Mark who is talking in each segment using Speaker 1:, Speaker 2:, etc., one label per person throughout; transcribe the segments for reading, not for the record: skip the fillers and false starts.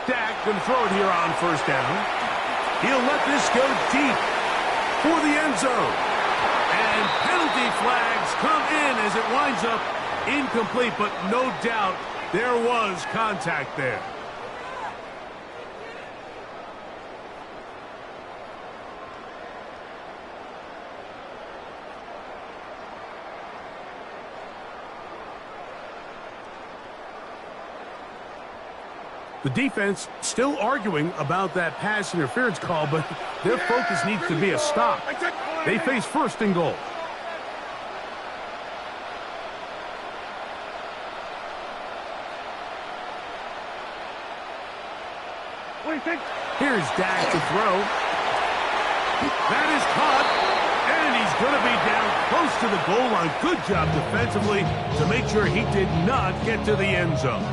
Speaker 1: Dak can throw it here on first down. He'll let this go deep for the end zone. And penalty flags come in as it winds up incomplete, but no doubt there was contact there. The defense still arguing about that pass interference call, but their focus needs to be a stop. They face first and goal. Here's Dak to throw. That is caught, and he's going to be down close to the goal line. Good job defensively to make sure he did not get to the end zone.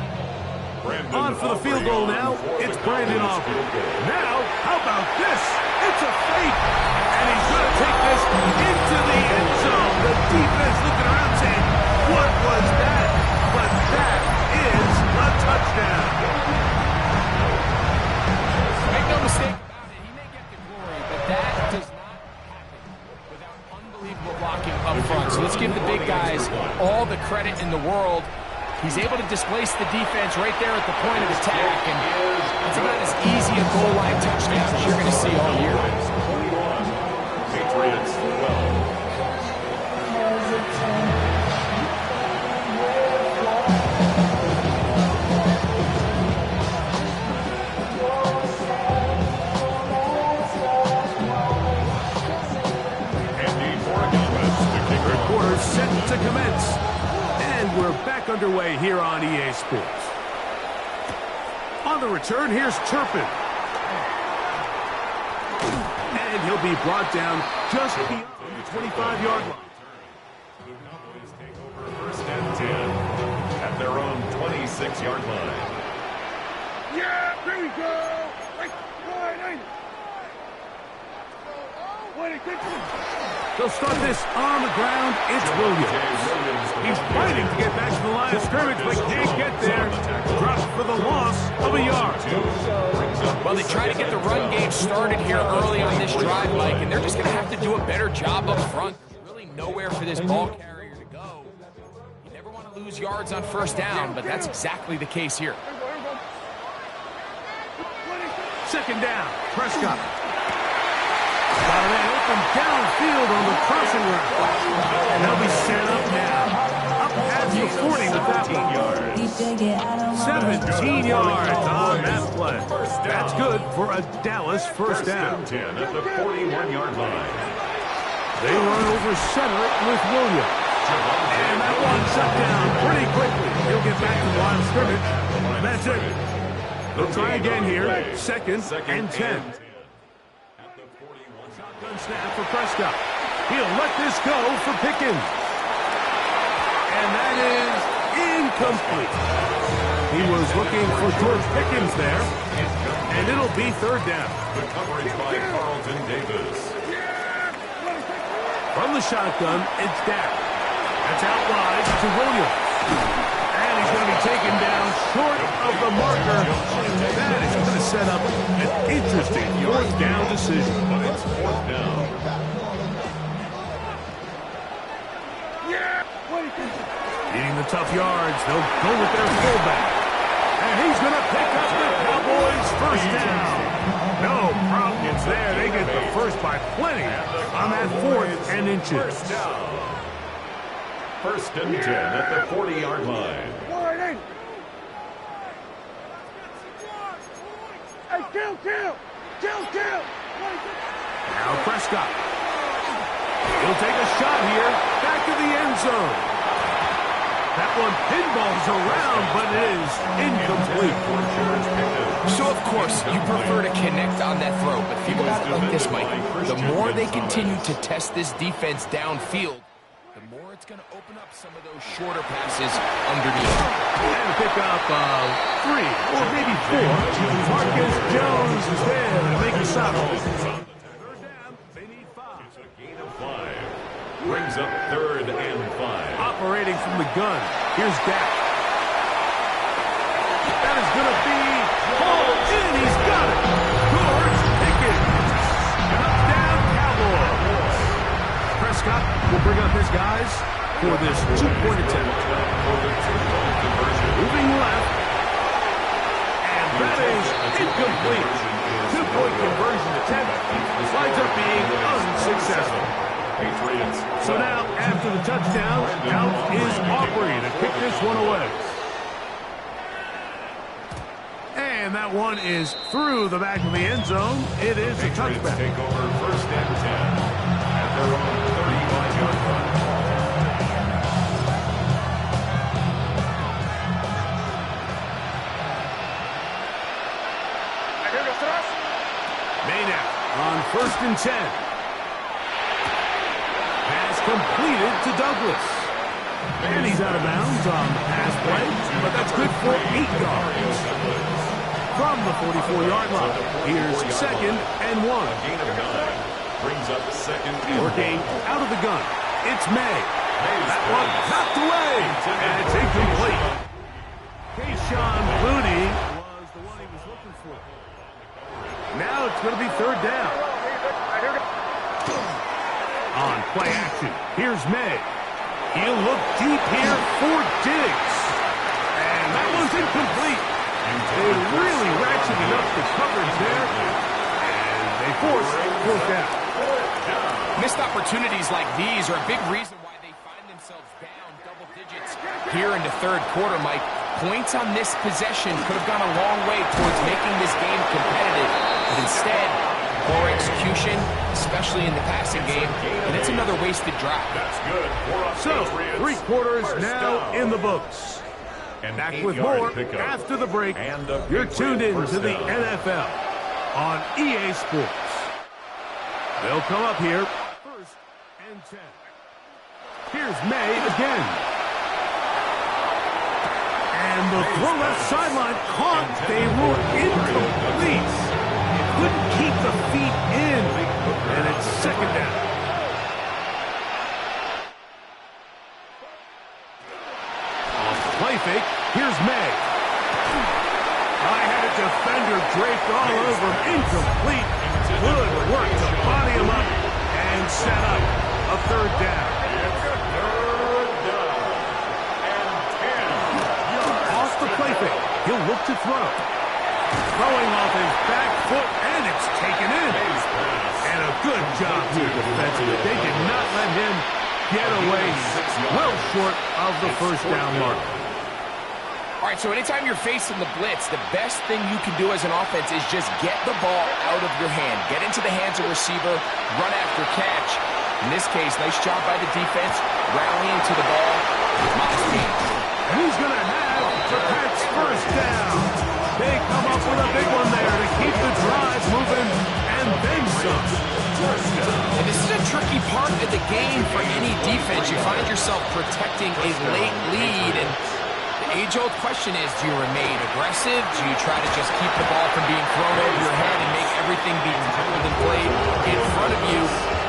Speaker 1: On for the field goal now, it's Brandon Aubrey. Now, how about this? It's a fake, and he's going to take this into the end zone. The defense looking around saying, what was that? But that is a touchdown.
Speaker 2: Make no mistake about it, he may get the glory, but that does not happen without unbelievable blocking up front. So let's give the big guys all the credit in the world. He's able to displace the defense right there at the point of attack, and it's about as easy a goal line touchdown as you're going to see all year.
Speaker 3: Patriots 12.
Speaker 1: Third quarter set to commence. And we're back underway here on EA Sports. On the return, here's Turpin. And he'll be brought down just beyond the 25-yard line.
Speaker 3: The Cowboys take over first and 10 at their own 26-yard line.
Speaker 4: Yeah, here we go.
Speaker 1: They'll start this on the ground. It's Williams. He's fighting to get back to the line of scrimmage, but can't get there. Dropped for the loss of a yard.
Speaker 2: Well, they try to get the run game started here early on this drive, Mike, and they're just going to have to do a better job up front. There's really nowhere for this ball carrier to go. You never want to lose yards on first down, but that's exactly the case here.
Speaker 1: Second down, Prescott. Got a man open downfield on the crossing route. And they'll be set up now. Up past the 40 with that one. 17 yards on that play. That's good for a Dallas first down.
Speaker 3: 10 at the 41-yard line.
Speaker 1: They run over center with Williams. And that one shut down pretty quickly. He'll get back to the line of scrimmage. That's it. They'll try again here. Second and 10. Shotgun snap for Prescott. He'll let this go for Pickens. And that is incomplete. He was looking for George Pickens there. And it'll be third down.
Speaker 3: The coverage by Carlton Davis.
Speaker 1: From the shotgun, it's Dak. That's out wide to Williams. And he's going to be taken down short of the marker. That is going to set up an interesting fourth down decision.
Speaker 3: But it's fourth down.
Speaker 1: Needing the tough yards, they'll go with their fullback. And he's going to pick up the Cowboys' first down. No problems there. They get the first by plenty on that fourth and inches.
Speaker 3: First down. First and 10 at the 40-yard line.
Speaker 1: Now Prescott. He'll take a shot here. Back to the end zone. That one pinballs around, but it is incomplete.
Speaker 2: So, of course, you prefer to connect on that throw, but think about it like this, Mike. The more they continue to test this defense downfield, the more it's going to open up some of those shorter passes underneath.
Speaker 1: And pick up 3 or maybe 4. Marcus Jones is there to make a stop. Third down, they need 5.
Speaker 3: It's a gain of 5. Brings up third and 5.
Speaker 1: Operating from the gun. Here's Dak. bring up his guys for this two-point attempt. Moving left. And that is incomplete. Two-point conversion attempt winds up being unsuccessful. So now, after the touchdown, out is Aubrey to kick this one away. And that one is through the back of the end zone. It is a touchback.
Speaker 3: Take over first and 10 at their own 35-yard line.
Speaker 1: Maynard on first and 10. Pass completed to Douglas. And he's out of bounds on the pass play, but that's good for 8 yards. From the 44-yard line, here's second and 1.
Speaker 3: Gain of 9 brings up second and
Speaker 1: Working out of the gun, it's May. That one knocked away, and it's incomplete. Kayshawn Mooney was the one he was looking for. Now it's going to be third down. On play action, here's May. He'll look deep here for Diggs. And that one's incomplete. They really ratcheted up the coverage there. And they force fourth down.
Speaker 2: Missed opportunities like these are a big reason why they find themselves down double digits here into third quarter, Mike. Points on this possession could have gone a long way towards making this game competitive. But instead, poor execution, especially in the passing game, and it's another wasted drive.
Speaker 3: That's good.
Speaker 1: So, 3 quarters now in the books. And back with more after the break. You're tuned in to the NFL on EA Sports. They'll come up here. First and 10. Here's May again. And the throw left sideline caught. They were incomplete. Couldn't keep the feet in. And it's second down. Off the play fake, here's May. I had a defender draped all over him. Incomplete. Good work to body him up and set up a third down. Off the play fake, he'll look to throw. Throwing off his back foot, and it's taken in. And a good job here defensively. They did not let him get away well short of the first down mark.
Speaker 2: All right, so anytime you're facing the blitz, the best thing you can do as an offense is just get the ball out of your hand. Get into the hands of receiver, run after catch. In this case, nice job by the defense, rallying to the ball. Modest gain.
Speaker 1: Who's going to have the Pats first down? They come up with a big one there to keep the drive moving, and then some.
Speaker 2: And this is a tricky part of the game for any defense. You find yourself protecting a late lead, and the age-old question is, do you remain aggressive? Do you try to just keep the ball from being thrown over your head and make everything be tackled and played in front of you?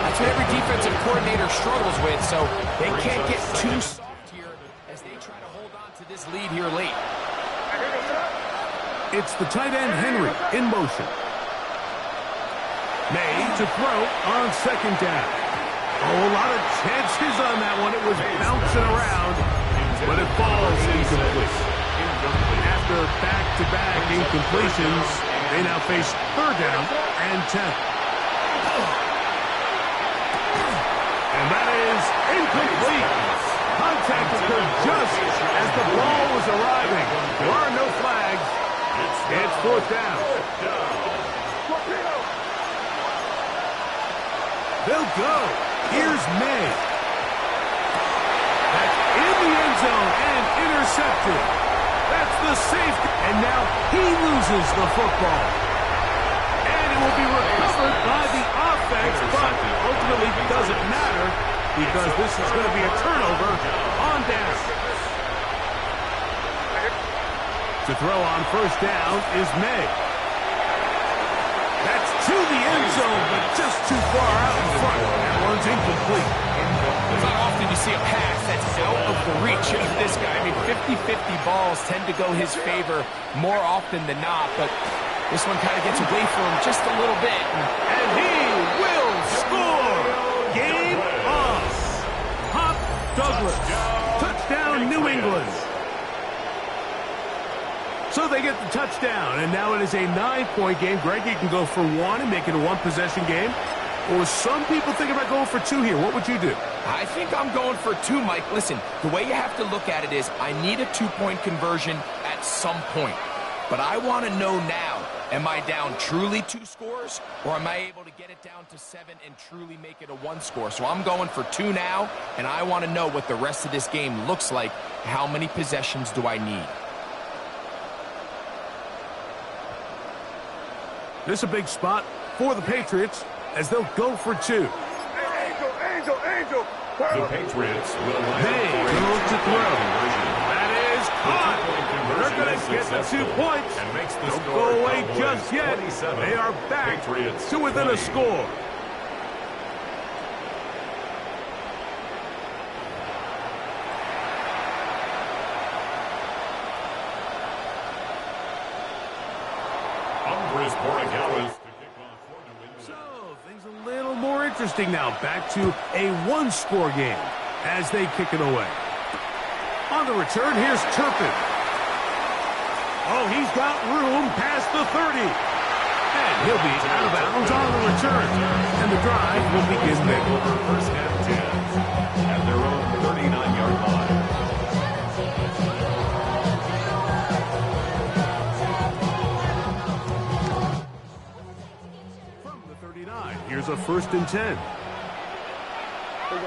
Speaker 2: That's what every defensive coordinator struggles with, so they can't get too soft here as they try to hold on to this lead here late.
Speaker 1: It's the tight end, Henry, in motion. May to throw on second down. Oh, a lot of chances on that one. It was bouncing around, but it falls incomplete. After back-to-back incompletions, they now face third down and 10. And that is incomplete. Contact occurred just as the ball was arriving. There are no flags. It's fourth down. They'll go. Here's May. That's in the end zone and intercepted. That's the safety. And now he loses the football. And it will be recovered by the offense, but ultimately doesn't matter because this is going to be a turnover on down. To throw on first down is May. That's to the end zone, but just too far out in front. That one's incomplete.
Speaker 2: It's not often you see a pass that's out of the reach of this guy. I mean, 50-50 balls tend to go his favor more often than not, but this one kind of gets away from him just a little bit.
Speaker 1: And he will score! Game on! Douglas. Touchdown, New England. So they get the touchdown, and now it is a 9-point game. Greg, you can go for one and make it a one-possession game. Or some people think about going for two here. What would you do?
Speaker 2: I think I'm going for two, Mike. Listen, the way you have to look at it is I need a 2-point conversion at some point. But I want to know now, am I down truly 2 scores, or am I able to get it down to 7 and truly make it a 1 score? So I'm going for 2 now, and I want to know what the rest of this game looks like. How many possessions do I need?
Speaker 1: This is a big spot for the Patriots as they'll go for 2.
Speaker 4: Angel.
Speaker 3: The Patriots will
Speaker 1: They go to throw. That is caught. They're going to get the 2 points.
Speaker 3: And makes the
Speaker 1: Don't
Speaker 3: score
Speaker 1: go away
Speaker 3: Cowboys
Speaker 1: just yet.
Speaker 3: 27.
Speaker 1: They are back
Speaker 3: Patriots
Speaker 1: to within
Speaker 3: 20.
Speaker 1: a score. So, things a little more interesting now. Back to a 1-score game as they kick it away. On the return, here's Turpin. Oh, he's got room past the 30. And he'll be out of bounds on the return. And the drive will begin there.
Speaker 3: First and 10 at their own 39-yard line.
Speaker 1: From the 39, here's a 1st and 10. The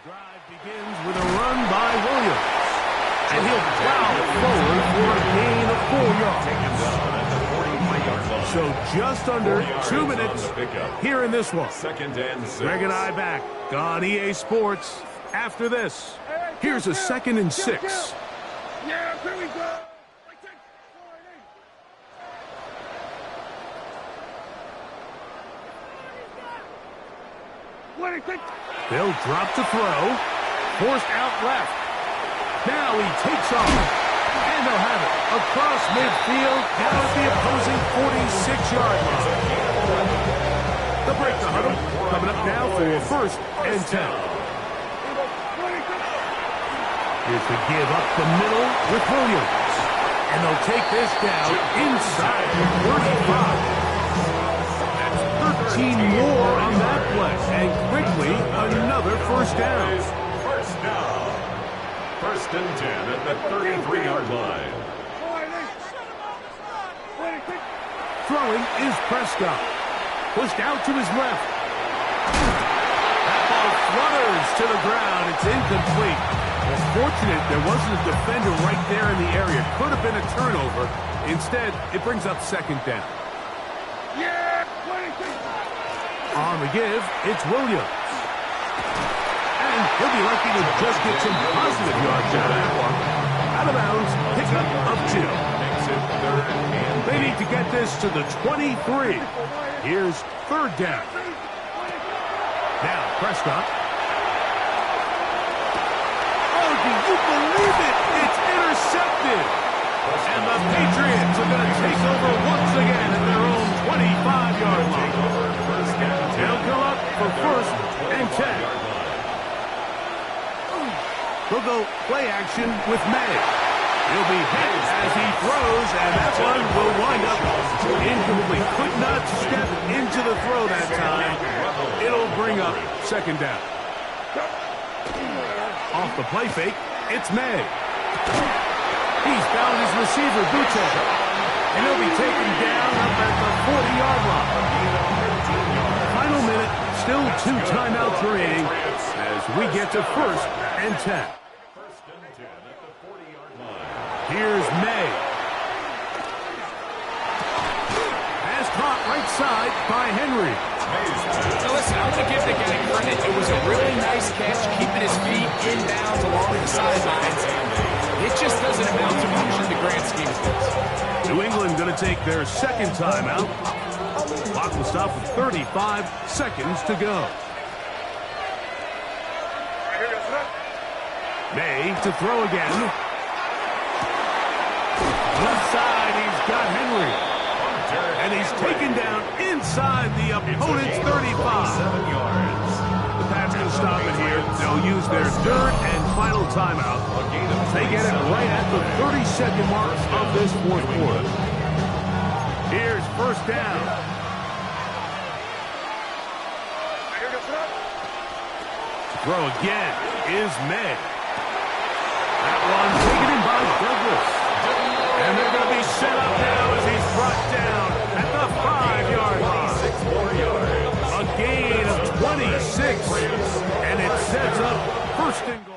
Speaker 1: drive begins with a run by Williams. And he'll plow forward for a gain of 4 yards.
Speaker 3: Taken down at the 43-yard line.
Speaker 1: So just under 2 minutes here in this one.
Speaker 3: 2nd and 6.
Speaker 1: Greg and I back on EA Sports after this. Here's a 2nd and 6.
Speaker 4: Yeah, here we go.
Speaker 1: They'll drop to throw. Forced out left. Now he takes off. And they'll have it across midfield down at the opposing 46-yard line. They'll break the huddle. Coming up now for a 1st and 10. Here's the give up the middle with Williams. And they'll take this down inside the 35. That's 13 more on that play. And quickly, another 1st down.
Speaker 3: First down. 1st and 10 at the 33-yard line.
Speaker 1: Throwing is Prescott. Pushed out to his left. That ball flutters to the ground. It's incomplete. Well, fortunate there wasn't a defender right there in the area. Could have been a turnover. Instead, it brings up 2nd down. On the give, it's Williams. And he'll be lucky to just get some positive yards out of that one. Out of bounds, pickup of 2.
Speaker 3: Makes it 3rd and
Speaker 1: They need to get this to the 23. Here's 3rd down. Now Prescott. Oh, do you believe it? It's intercepted. And the Patriots are going to take over once again at their own 25-yard line. They'll go up for 1st and 10. They'll go play action with May. He'll be hit as he throws, and that one will wind up incomplete. Could not step into the throw that time. It'll bring up 2nd down. Off the play fake, it's May. He's found his receiver, Butte. And he'll be taken down up at the 40-yard line. Final minute, still 2 timeouts remaining as we get to 1st and 10. Here's May. Pass caught right side by Henry.
Speaker 2: Now listen, I'm going to give the guy credit. It was a really nice catch, keeping his feet in bounds along the sidelines. It just doesn't amount to much in the grand scheme of things.
Speaker 1: New England going to take their 2nd timeout. Clock will stop with 35 seconds to go. May to throw again. Left side, he's got Henry. And he's taken down inside the opponent's 35. The Pats going to stop use their third and final timeout. They get it right at the 30-second mark of this fourth quarter. Here's first down. Throw again is made. That one taken in by Douglas. And they're going to be set up now as he's brought down at the 5-yard line.
Speaker 3: 6 more yards.
Speaker 1: A gain of 26. And it sets up first and goal.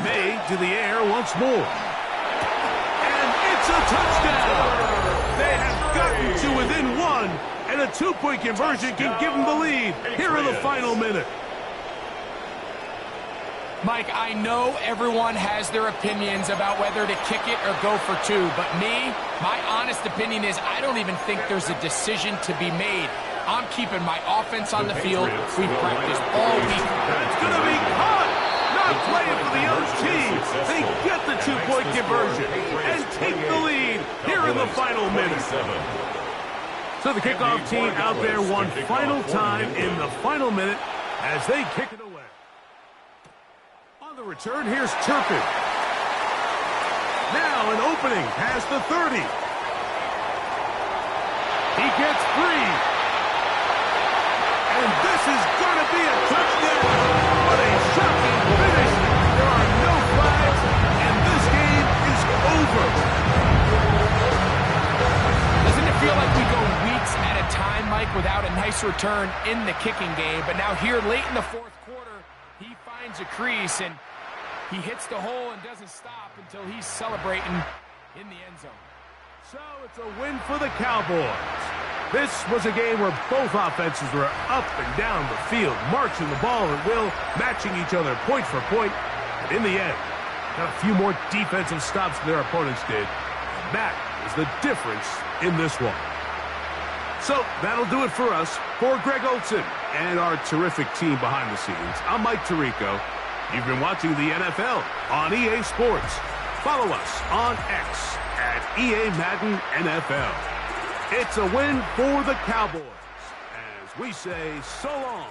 Speaker 1: Made to the air once more. And it's a touchdown. They have gotten to within one, and a 2-point conversion can give them the lead here in the final minute.
Speaker 2: Mike, I know everyone has their opinions about whether to kick it or go for two, but my honest opinion is I don't even think there's a decision to be made. I'm keeping my offense on the field. We've practiced all week.
Speaker 1: It's going to be caught. Not playing for the other team. They get the 2-point conversion and take the lead here in the final minute. So the kickoff team out there one final time in the final minute as they kick it away. On the return, here's Turpin. Now an opening past the 30. He gets free. And this is going to be a touchdown. What a shocking finish. There are no flags, and this game is over.
Speaker 2: Doesn't it feel like we go weeks at a time, Mike, without a nice return in the kicking game? But now here late in the fourth quarter, he finds a crease, and he hits the hole and doesn't stop until he's celebrating in the end zone.
Speaker 1: So it's a win for the Cowboys. This was a game where both offenses were up and down the field, marching the ball at will, matching each other point for point. And in the end, got a few more defensive stops than their opponents did. And that is the difference in this one. So that'll do it for us. For Greg Olson and our terrific team behind the scenes, I'm Mike Tirico. You've been watching the NFL on EA Sports. Follow us on X at EA Madden NFL. It's a win for the Cowboys as we say so long.